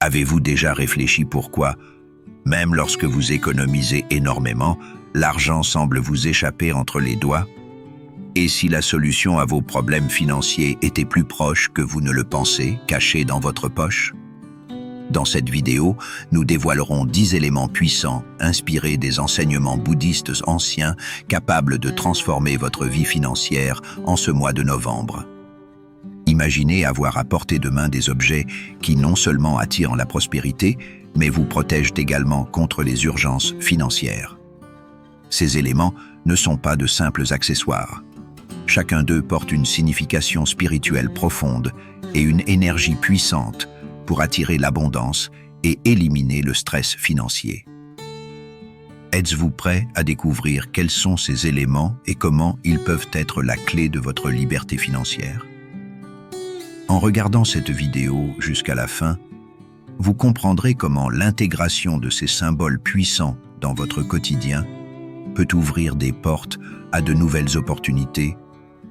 Avez-vous déjà réfléchi pourquoi, même lorsque vous économisez énormément, l'argent semble vous échapper entre les doigts? Et si la solution à vos problèmes financiers était plus proche que vous ne le pensez, cachée dans votre poche? Dans cette vidéo, nous dévoilerons 10 éléments puissants, inspirés des enseignements bouddhistes anciens, capables de transformer votre vie financière en ce mois de novembre. Imaginez avoir à portée de main des objets qui non seulement attirent la prospérité, mais vous protègent également contre les urgences financières. Ces éléments ne sont pas de simples accessoires. Chacun d'eux porte une signification spirituelle profonde et une énergie puissante pour attirer l'abondance et éliminer le stress financier. Êtes-vous prêt à découvrir quels sont ces éléments et comment ils peuvent être la clé de votre liberté financière? En regardant cette vidéo jusqu'à la fin, vous comprendrez comment l'intégration de ces symboles puissants dans votre quotidien peut ouvrir des portes à de nouvelles opportunités,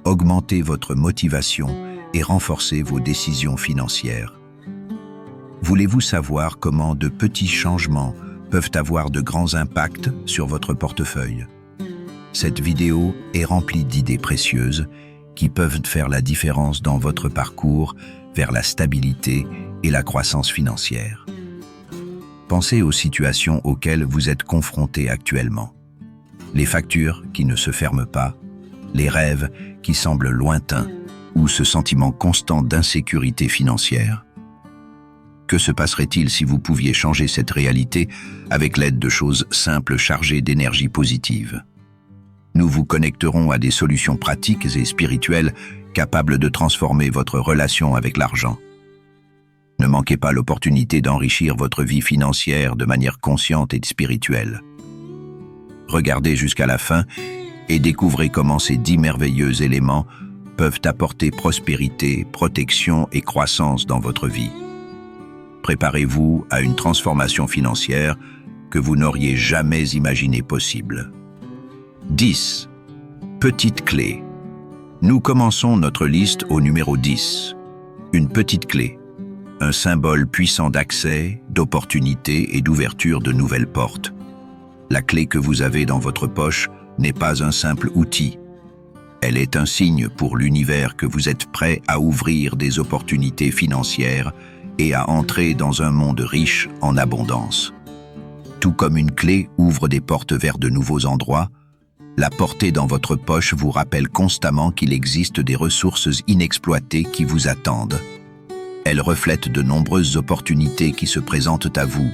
augmenter votre motivation et renforcer vos décisions financières. Voulez-vous savoir comment de petits changements peuvent avoir de grands impacts sur votre portefeuille? Cette vidéo est remplie d'idées précieuses qui peuvent faire la différence dans votre parcours vers la stabilité et la croissance financière. Pensez aux situations auxquelles vous êtes confrontés actuellement. Les factures qui ne se ferment pas, les rêves qui semblent lointains ou ce sentiment constant d'insécurité financière. Que se passerait-il si vous pouviez changer cette réalité avec l'aide de choses simples chargées d'énergie positive? Nous vous connecterons à des solutions pratiques et spirituelles capables de transformer votre relation avec l'argent. Ne manquez pas l'opportunité d'enrichir votre vie financière de manière consciente et spirituelle. Regardez jusqu'à la fin et découvrez comment ces 10 merveilleux éléments peuvent apporter prospérité, protection et croissance dans votre vie. Préparez-vous à une transformation financière que vous n'auriez jamais imaginée possible. 10. Petite clé. Nous commençons notre liste au numéro 10. Une petite clé. Un symbole puissant d'accès, d'opportunité et d'ouverture de nouvelles portes. La clé que vous avez dans votre poche n'est pas un simple outil. Elle est un signe pour l'univers que vous êtes prêt à ouvrir des opportunités financières et à entrer dans un monde riche en abondance. Tout comme une clé ouvre des portes vers de nouveaux endroits, la portée dans votre poche vous rappelle constamment qu'il existe des ressources inexploitées qui vous attendent. Elle reflète de nombreuses opportunités qui se présentent à vous,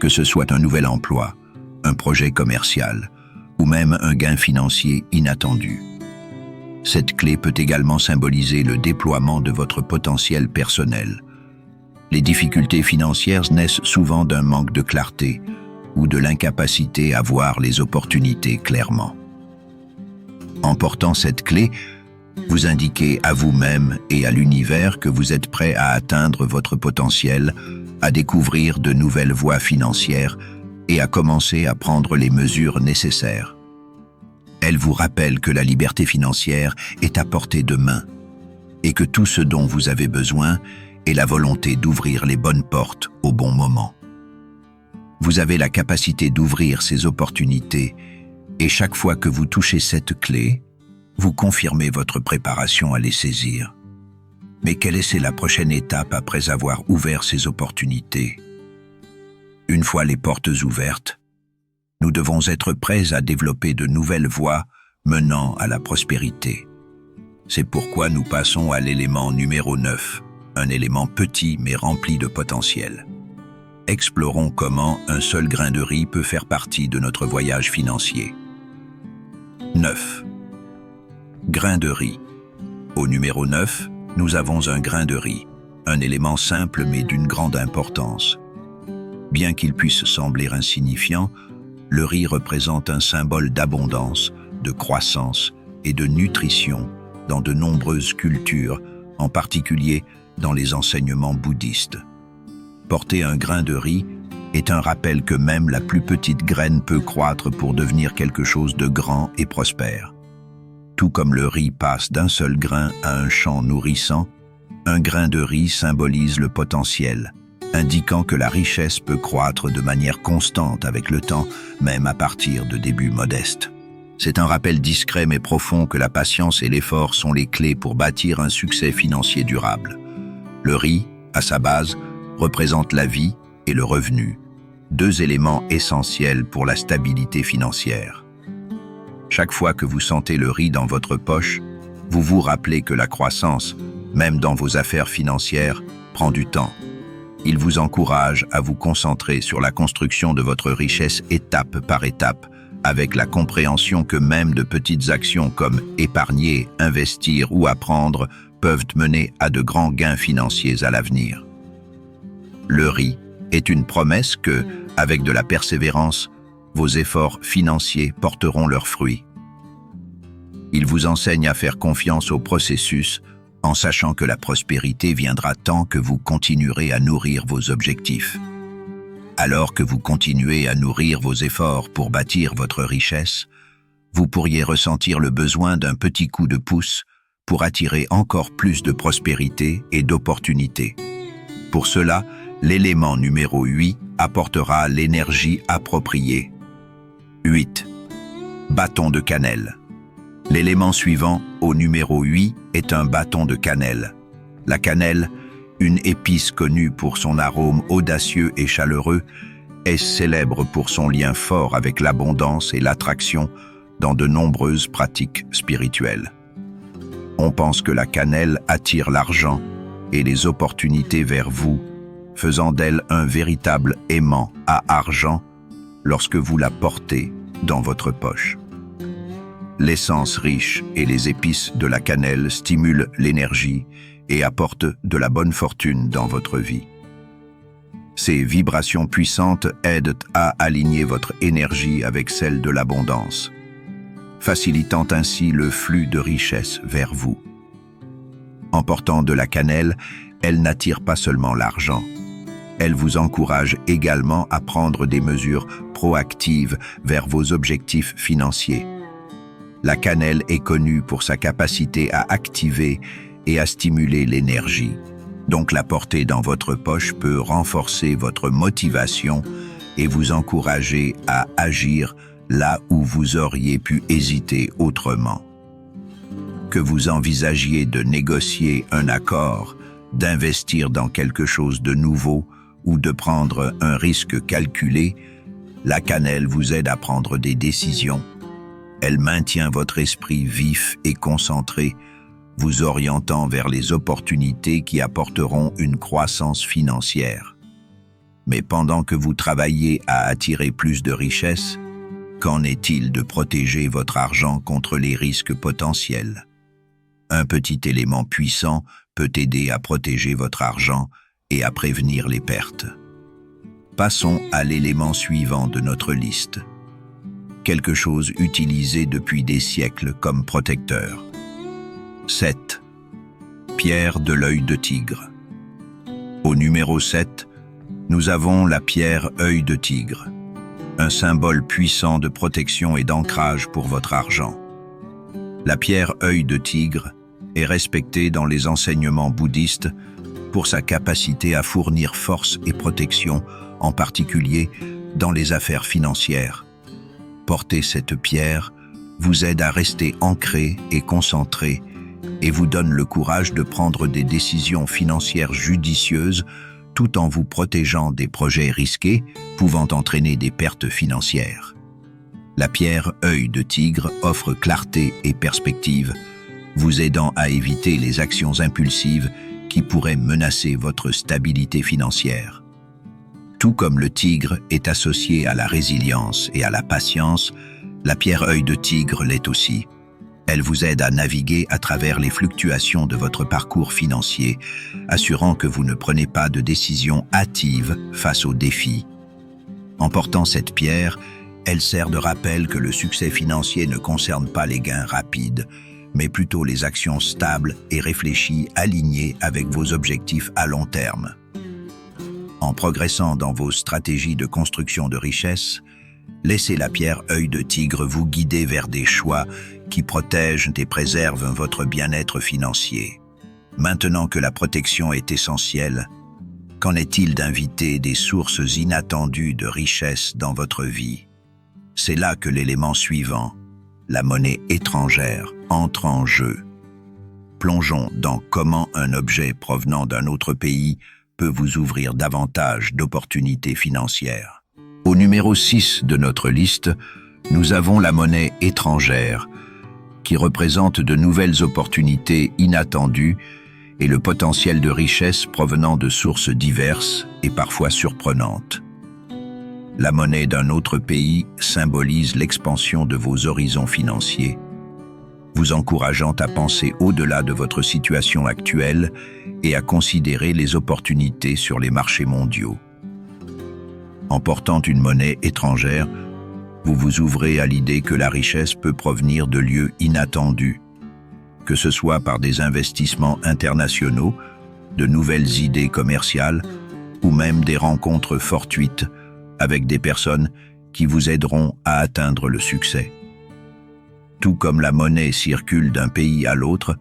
que ce soit un nouvel emploi, un projet commercial ou même un gain financier inattendu. Cette clé peut également symboliser le déploiement de votre potentiel personnel. Les difficultés financières naissent souvent d'un manque de clarté ou de l'incapacité à voir les opportunités clairement. En portant cette clé, vous indiquez à vous-même et à l'univers que vous êtes prêt à atteindre votre potentiel, à découvrir de nouvelles voies financières et à commencer à prendre les mesures nécessaires. Elle vous rappelle que la liberté financière est à portée de main et que tout ce dont vous avez besoin est la volonté d'ouvrir les bonnes portes au bon moment. Vous avez la capacité d'ouvrir ces opportunités et chaque fois que vous touchez cette clé, vous confirmez votre préparation à les saisir. Mais quelle est la prochaine étape après avoir ouvert ces opportunités? Une fois les portes ouvertes, nous devons être prêts à développer de nouvelles voies menant à la prospérité. C'est pourquoi nous passons à l'élément numéro 9, un élément petit mais rempli de potentiel. Explorons comment un seul grain de riz peut faire partie de notre voyage financier. 9. Grain de riz. Au numéro 9, nous avons un grain de riz, un élément simple mais d'une grande importance. Bien qu'il puisse sembler insignifiant, le riz représente un symbole d'abondance, de croissance et de nutrition dans de nombreuses cultures, en particulier dans les enseignements bouddhistes. Porter un grain de riz est un rappel que même la plus petite graine peut croître pour devenir quelque chose de grand et prospère. Tout comme le riz passe d'un seul grain à un champ nourrissant, un grain de riz symbolise le potentiel, indiquant que la richesse peut croître de manière constante avec le temps, même à partir de débuts modestes. C'est un rappel discret mais profond que la patience et l'effort sont les clés pour bâtir un succès financier durable. Le riz, à sa base, représente la vie et le revenu, deux éléments essentiels pour la stabilité financière. Chaque fois que vous sentez le riz dans votre poche, vous vous rappelez que la croissance, même dans vos affaires financières, prend du temps. Il vous encourage à vous concentrer sur la construction de votre richesse étape par étape, avec la compréhension que même de petites actions comme épargner, investir ou apprendre peuvent mener à de grands gains financiers à l'avenir. Le riz est une promesse que, avec de la persévérance, vos efforts financiers porteront leurs fruits. Il vous enseigne à faire confiance au processus en sachant que la prospérité viendra tant que vous continuerez à nourrir vos objectifs. Alors que vous continuez à nourrir vos efforts pour bâtir votre richesse, vous pourriez ressentir le besoin d'un petit coup de pouce pour attirer encore plus de prospérité et d'opportunités. Pour cela, l'élément numéro 8 apportera l'énergie appropriée. 8. Bâton de cannelle. L'élément suivant, au numéro 8, est un bâton de cannelle. La cannelle, une épice connue pour son arôme audacieux et chaleureux, est célèbre pour son lien fort avec l'abondance et l'attraction dans de nombreuses pratiques spirituelles. On pense que la cannelle attire l'argent et les opportunités vers vous, faisant d'elle un véritable aimant à argent lorsque vous la portez dans votre poche. L'essence riche et les épices de la cannelle stimulent l'énergie et apportent de la bonne fortune dans votre vie. Ces vibrations puissantes aident à aligner votre énergie avec celle de l'abondance, facilitant ainsi le flux de richesse vers vous. En portant de la cannelle, elle n'attire pas seulement l'argent. Elle vous encourage également à prendre des mesures proactives vers vos objectifs financiers. La cannelle est connue pour sa capacité à activer et à stimuler l'énergie. Donc la porter dans votre poche peut renforcer votre motivation et vous encourager à agir là où vous auriez pu hésiter autrement. Que vous envisagiez de négocier un accord, d'investir dans quelque chose de nouveau ou de prendre un risque calculé, la cannelle vous aide à prendre des décisions. Elle maintient votre esprit vif et concentré, vous orientant vers les opportunités qui apporteront une croissance financière. Mais pendant que vous travaillez à attirer plus de richesses, qu'en est-il de protéger votre argent contre les risques potentiels? Un petit élément puissant peut aider à protéger votre argent et à prévenir les pertes. Passons à l'élément suivant de notre liste. Quelque chose utilisé depuis des siècles comme protecteur. 7. Pierre de l'œil de tigre. Au numéro 7, nous avons la pierre œil de tigre, un symbole puissant de protection et d'ancrage pour votre argent. La pierre œil de tigre est respectée dans les enseignements bouddhistes pour sa capacité à fournir force et protection, en particulier dans les affaires financières. Porter cette pierre vous aide à rester ancré et concentré et vous donne le courage de prendre des décisions financières judicieuses tout en vous protégeant des projets risqués pouvant entraîner des pertes financières. La pierre œil de tigre offre clarté et perspective, vous aidant à éviter les actions impulsives qui pourraient menacer votre stabilité financière. Tout comme le tigre est associé à la résilience et à la patience, la pierre œil de tigre l'est aussi. Elle vous aide à naviguer à travers les fluctuations de votre parcours financier, assurant que vous ne prenez pas de décisions hâtives face aux défis. En portant cette pierre, elle sert de rappel que le succès financier ne concerne pas les gains rapides, mais plutôt les actions stables et réfléchies alignées avec vos objectifs à long terme. En progressant dans vos stratégies de construction de richesse, laissez la pierre œil de tigre vous guider vers des choix qui protègent et préservent votre bien-être financier. Maintenant que la protection est essentielle, Qu'en est-il d'inviter des sources inattendues de richesse dans votre vie? C'est là que l'élément suivant, la monnaie étrangère, entre en jeu. Plongeons dans comment un objet provenant d'un autre pays peut vous ouvrir davantage d'opportunités financières. Au numéro 6 de notre liste, nous avons la monnaie étrangère, qui représente de nouvelles opportunités inattendues et le potentiel de richesse provenant de sources diverses et parfois surprenantes. La monnaie d'un autre pays symbolise l'expansion de vos horizons financiers, vous encourageant à penser au-delà de votre situation actuelle et à considérer les opportunités sur les marchés mondiaux. En portant une monnaie étrangère, vous vous ouvrez à l'idée que la richesse peut provenir de lieux inattendus, que ce soit par des investissements internationaux, de nouvelles idées commerciales ou même des rencontres fortuites avec des personnes qui vous aideront à atteindre le succès. Tout comme la monnaie circule d'un pays à l'autre,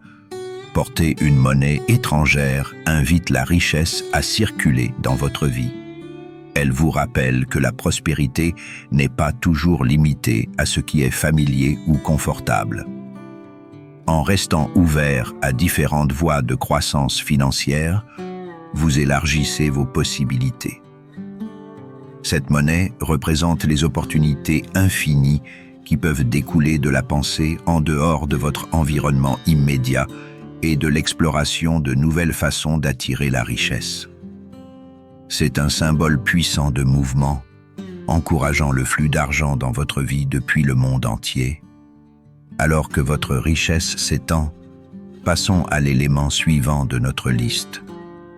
porter une monnaie étrangère invite la richesse à circuler dans votre vie. Elle vous rappelle que la prospérité n'est pas toujours limitée à ce qui est familier ou confortable. En restant ouvert à différentes voies de croissance financière, vous élargissez vos possibilités. Cette monnaie représente les opportunités infinies qui peuvent découler de la pensée en dehors de votre environnement immédiat et de l'exploration de nouvelles façons d'attirer la richesse. C'est un symbole puissant de mouvement, encourageant le flux d'argent dans votre vie depuis le monde entier. Alors que votre richesse s'étend, passons à l'élément suivant de notre liste.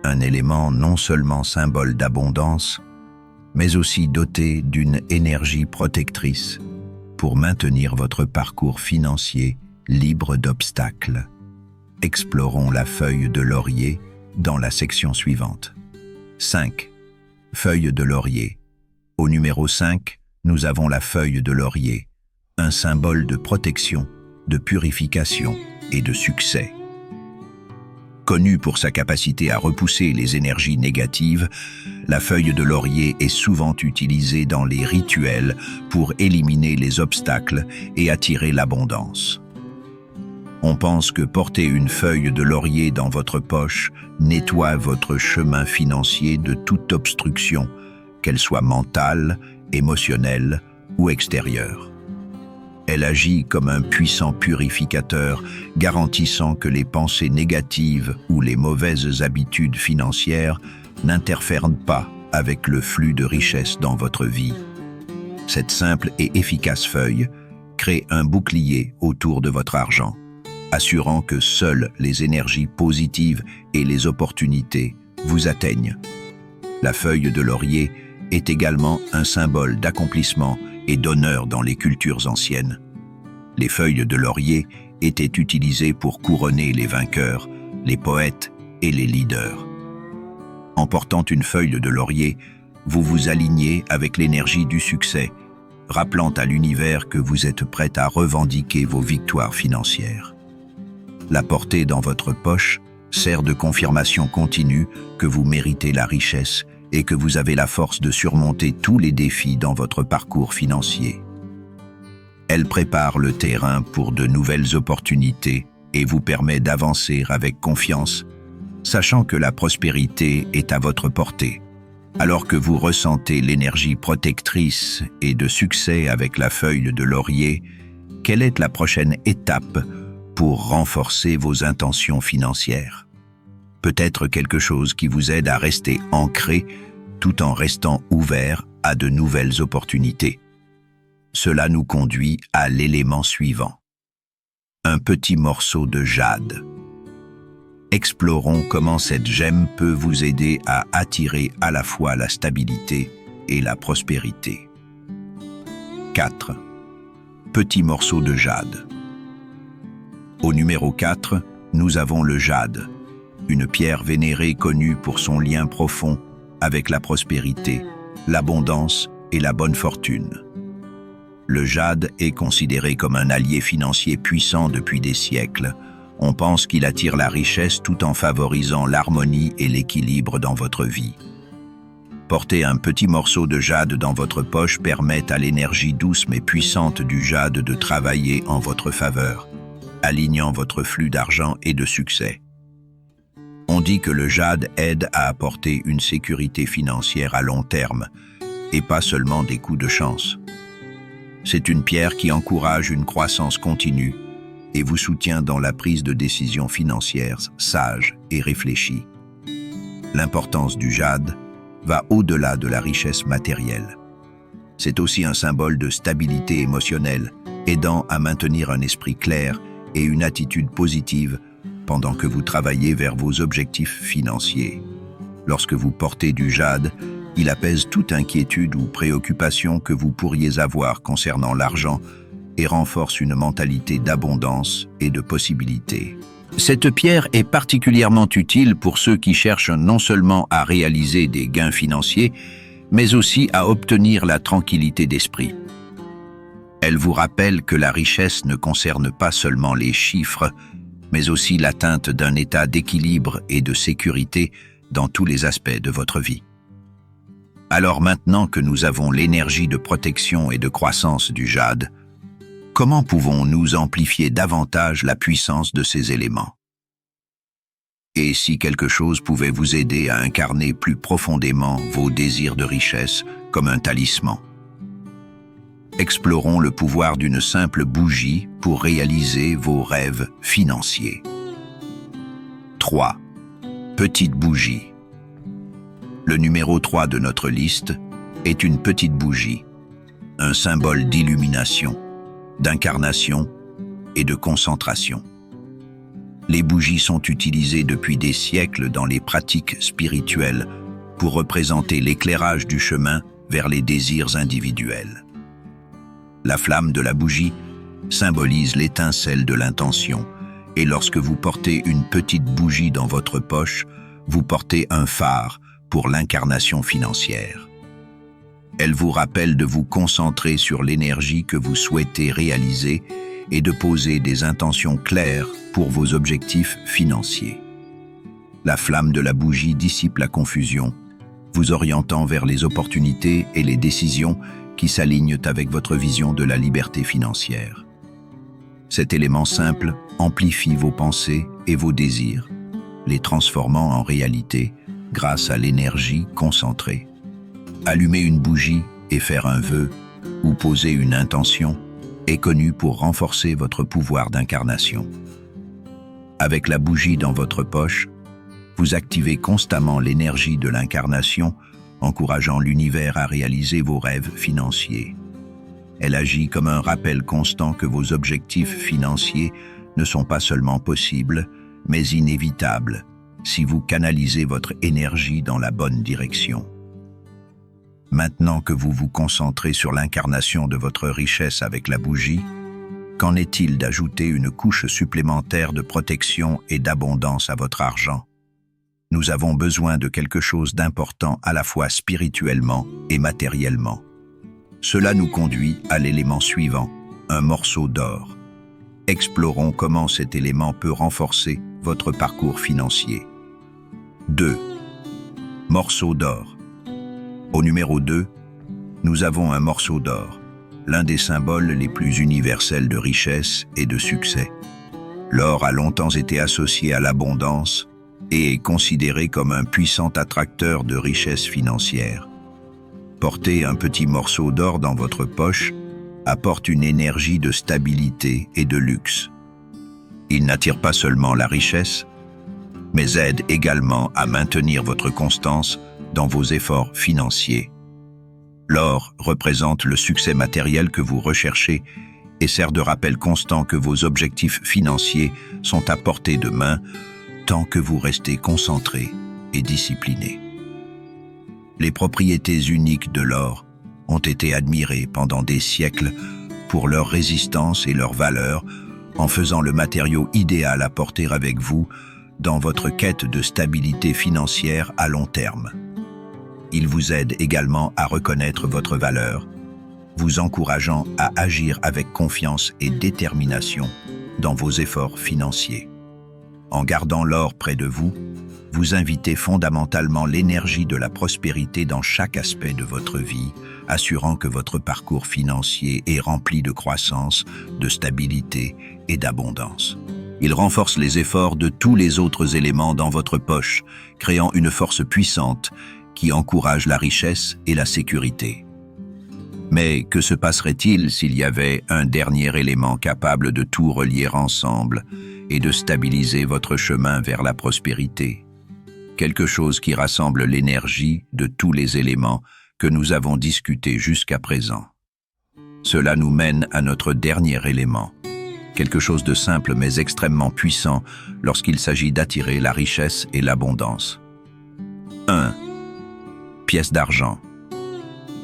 Un élément non seulement symbole d'abondance, mais aussi doté d'une énergie protectrice pour maintenir votre parcours financier libre d'obstacles. Explorons la feuille de laurier dans la section suivante. 5. Feuille de laurier. Au numéro 5, nous avons la feuille de laurier, un symbole de protection, de purification et de succès. Connue pour sa capacité à repousser les énergies négatives, la feuille de laurier est souvent utilisée dans les rituels pour éliminer les obstacles et attirer l'abondance. On pense que porter une feuille de laurier dans votre poche nettoie votre chemin financier de toute obstruction, qu'elle soit mentale, émotionnelle ou extérieure. Elle agit comme un puissant purificateur, garantissant que les pensées négatives ou les mauvaises habitudes financières n'interfèrent pas avec le flux de richesse dans votre vie. Cette simple et efficace feuille crée un bouclier autour de votre argent, assurant que seules les énergies positives et les opportunités vous atteignent. La feuille de laurier est également un symbole d'accomplissement et d'honneur dans les cultures anciennes. Les feuilles de laurier étaient utilisées pour couronner les vainqueurs, les poètes et les leaders. En portant une feuille de laurier, vous vous alignez avec l'énergie du succès, rappelant à l'univers que vous êtes prêt à revendiquer vos victoires financières. La porter dans votre poche sert de confirmation continue que vous méritez la richesse et que vous avez la force de surmonter tous les défis dans votre parcours financier. Elle prépare le terrain pour de nouvelles opportunités et vous permet d'avancer avec confiance, sachant que la prospérité est à votre portée. Alors que vous ressentez l'énergie protectrice et de succès avec la feuille de laurier, quelle est la prochaine étape pour renforcer vos intentions financières? Peut-être quelque chose qui vous aide à rester ancré tout en restant ouvert à de nouvelles opportunités. Cela nous conduit à l'élément suivant. Un petit morceau de jade. Explorons comment cette gemme peut vous aider à attirer à la fois la stabilité et la prospérité. 4. Petit morceau de jade. Au numéro 4, nous avons le jade, une pierre vénérée connue pour son lien profond avec la prospérité, l'abondance et la bonne fortune. Le jade est considéré comme un allié financier puissant depuis des siècles. On pense qu'il attire la richesse tout en favorisant l'harmonie et l'équilibre dans votre vie. Porter un petit morceau de jade dans votre poche permet à l'énergie douce mais puissante du jade de travailler en votre faveur, alignant votre flux d'argent et de succès. On dit que le jade aide à apporter une sécurité financière à long terme, et pas seulement des coups de chance. C'est une pierre qui encourage une croissance continue et vous soutient dans la prise de décisions financières sages et réfléchies. L'importance du jade va au-delà de la richesse matérielle. C'est aussi un symbole de stabilité émotionnelle, aidant à maintenir un esprit clair et une attitude positive pendant que vous travaillez vers vos objectifs financiers. Lorsque vous portez du jade, il apaise toute inquiétude ou préoccupation que vous pourriez avoir concernant l'argent et renforce une mentalité d'abondance et de possibilités. Cette pierre est particulièrement utile pour ceux qui cherchent non seulement à réaliser des gains financiers, mais aussi à obtenir la tranquillité d'esprit. Elle vous rappelle que la richesse ne concerne pas seulement les chiffres, mais aussi l'atteinte d'un état d'équilibre et de sécurité dans tous les aspects de votre vie. Alors maintenant que nous avons l'énergie de protection et de croissance du jade, comment pouvons-nous amplifier davantage la puissance de ces éléments? Et si quelque chose pouvait vous aider à incarner plus profondément vos désirs de richesse comme un talisman? Explorons le pouvoir d'une simple bougie pour réaliser vos rêves financiers. 3. Petite bougie. Le numéro 3 de notre liste est une petite bougie, un symbole d'illumination, d'incarnation et de concentration. Les bougies sont utilisées depuis des siècles dans les pratiques spirituelles pour représenter l'éclairage du chemin vers les désirs individuels. La flamme de la bougie symbolise l'étincelle de l'intention, et lorsque vous portez une petite bougie dans votre poche, vous portez un phare pour l'incarnation financière. Elle vous rappelle de vous concentrer sur l'énergie que vous souhaitez réaliser et de poser des intentions claires pour vos objectifs financiers. La flamme de la bougie dissipe la confusion, vous orientant vers les opportunités et les décisions qui s'alignent avec votre vision de la liberté financière. Cet élément simple amplifie vos pensées et vos désirs, les transformant en réalité grâce à l'énergie concentrée. Allumer une bougie et faire un vœu ou poser une intention est connu pour renforcer votre pouvoir d'incarnation. Avec la bougie dans votre poche, vous activez constamment l'énergie de l'incarnation, encourageant l'univers à réaliser vos rêves financiers. Elle agit comme un rappel constant que vos objectifs financiers ne sont pas seulement possibles, mais inévitables, si vous canalisez votre énergie dans la bonne direction. Maintenant que vous vous concentrez sur l'incarnation de votre richesse avec la bougie, qu'en est-il d'ajouter une couche supplémentaire de protection et d'abondance à votre argent? Nous avons besoin de quelque chose d'important à la fois spirituellement et matériellement. Cela nous conduit à l'élément suivant, un morceau d'or. Explorons comment cet élément peut renforcer votre parcours financier. 2. Morceau d'or. Au numéro 2, nous avons un morceau d'or, l'un des symboles les plus universels de richesse et de succès. L'or a longtemps été associé à l'abondance et est considéré comme un puissant attracteur de richesse financière. Porter un petit morceau d'or dans votre poche apporte une énergie de stabilité et de luxe. Il n'attire pas seulement la richesse, mais aide également à maintenir votre constance dans vos efforts financiers. L'or représente le succès matériel que vous recherchez et sert de rappel constant que vos objectifs financiers sont à portée de main tant que vous restez concentré et discipliné. Les propriétés uniques de l'or ont été admirées pendant des siècles pour leur résistance et leur valeur, en faisant le matériau idéal à porter avec vous dans votre quête de stabilité financière à long terme. Il vous aide également à reconnaître votre valeur, vous encourageant à agir avec confiance et détermination dans vos efforts financiers. En gardant l'or près de vous, vous invitez fondamentalement l'énergie de la prospérité dans chaque aspect de votre vie, assurant que votre parcours financier est rempli de croissance, de stabilité et d'abondance. Il renforce les efforts de tous les autres éléments dans votre poche, créant une force puissante qui encourage la richesse et la sécurité. Mais que se passerait-il s'il y avait un dernier élément capable de tout relier ensemble et de stabiliser votre chemin vers la prospérité? Quelque chose qui rassemble l'énergie de tous les éléments que nous avons discutés jusqu'à présent. Cela nous mène à notre dernier élément, quelque chose de simple mais extrêmement puissant lorsqu'il s'agit d'attirer la richesse et l'abondance. 1. Pièce d'argent.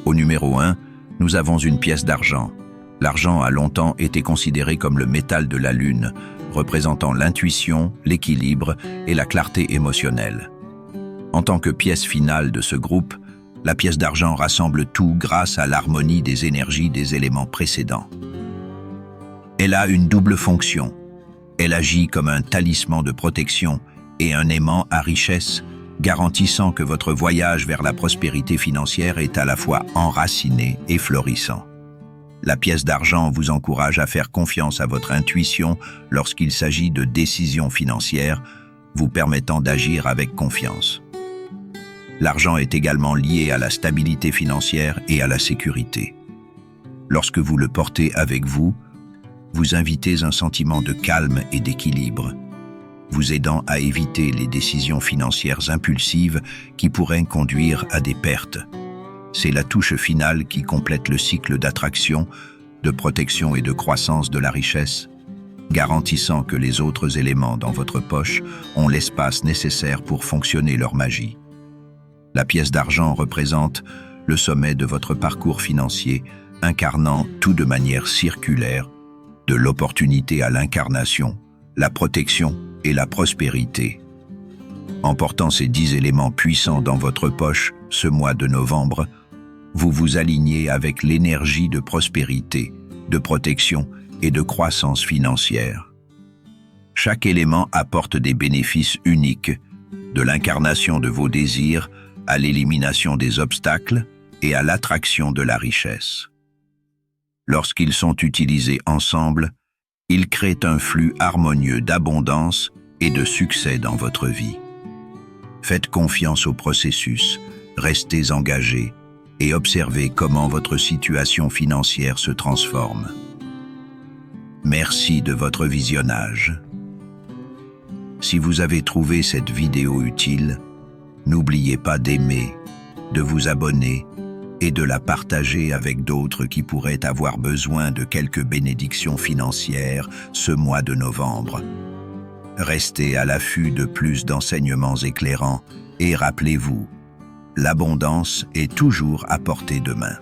Au numéro 1, nous avons une pièce d'argent. L'argent a longtemps été considéré comme le métal de la lune, représentant l'intuition, l'équilibre et la clarté émotionnelle. En tant que pièce finale de ce groupe, la pièce d'argent rassemble tout grâce à l'harmonie des énergies des éléments précédents. Elle a une double fonction. Elle agit comme un talisman de protection et un aimant à richesse, garantissant que votre voyage vers la prospérité financière est à la fois enraciné et florissant. La pièce d'argent vous encourage à faire confiance à votre intuition lorsqu'il s'agit de décisions financières, vous permettant d'agir avec confiance. L'argent est également lié à la stabilité financière et à la sécurité. Lorsque vous le portez avec vous, vous invitez un sentiment de calme et d'équilibre, vous aidant à éviter les décisions financières impulsives qui pourraient conduire à des pertes. C'est la touche finale qui complète le cycle d'attraction, de protection et de croissance de la richesse, garantissant que les autres éléments dans votre poche ont l'espace nécessaire pour fonctionner leur magie. La pièce d'argent représente le sommet de votre parcours financier, incarnant tout de manière circulaire, de l'opportunité à l'incarnation, la protection et la prospérité. En portant ces 10 éléments puissants dans votre poche ce mois de novembre, vous vous alignez avec l'énergie de prospérité, de protection et de croissance financière. Chaque élément apporte des bénéfices uniques, de l'incarnation de vos désirs à l'élimination des obstacles et à l'attraction de la richesse. Lorsqu'ils sont utilisés ensemble, ils créent un flux harmonieux d'abondance et de succès dans votre vie. Faites confiance au processus, restez engagés et observez comment votre situation financière se transforme. Merci de votre visionnage. Si vous avez trouvé cette vidéo utile, n'oubliez pas d'aimer, de vous abonner et de la partager avec d'autres qui pourraient avoir besoin de quelques bénédictions financières ce mois de novembre. Restez à l'affût de plus d'enseignements éclairants et rappelez-vous, l'abondance est toujours à portée de main.